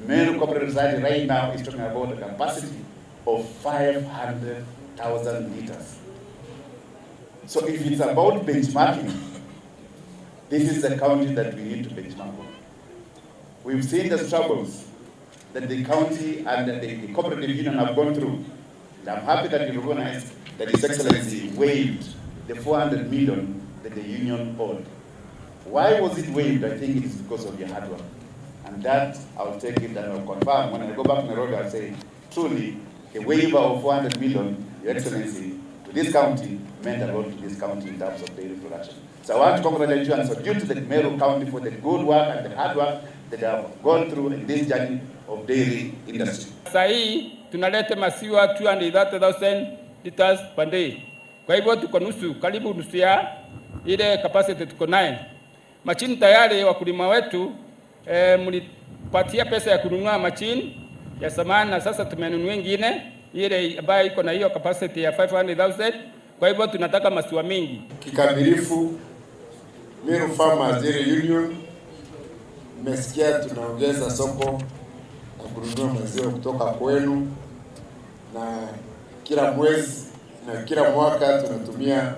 Meru Cooperative Society right now is talking about a capacity of 500,000 liters. So if it's about benchmarking, this is the county that we need to benchmark on. We've seen the struggles that the county and the cooperative union have gone through. And I'm happy that you recognize that His Excellency waived the 400 million that the union owed. Why was it waived? I think it is because of your hard work. And that, I'll take it and I'll confirm. When I go back to Nairobi, I'll say, truly, a waiver of 400 million, Your Excellency, to this county meant a lot to this county in terms of dairy production. So I want to congratulate you and salute to the Meru County for the good work and the hard work that they have gone through in this journey of dairy industry. Sasa hii tunaleta maziwa 230,000 liters per day. Kwa hivyo tuko karibu nusu ya ile capacity tuko nayo. Machine tayari wakulima wetu mlipatia pesa ya kununua machine ya zamani na sasa tumenunua nyingine ile ambayo iko na hiyo capacity ya 500,000. Kwa hivyo tunataka maziwa mingi. Kikamilifu Meru Farmers Dairy Union mmesikia tunaongeza soko na kununua maziwa kutoka kwenu, na kila mwezi na kila mwaka tunatumia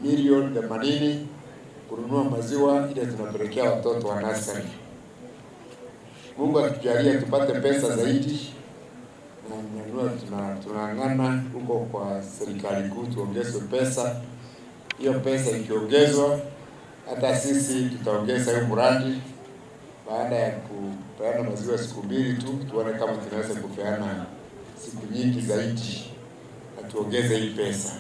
milioni 80 kununua maziwa ile tunapelekea watoto wa nursery. Mungu atujalie tupate pesa zaidi, na tunang'ana huko kwa serikali kuu tuongeze pesa. Hiyo pesa ikiongezwa, hata sisi tutaongeza hiyo mradi. Baada ya kupeana maziwa siku 2 tu, tuone kama tunaweza kupeana siku nyingi zaidi na tuongeze hii pesa.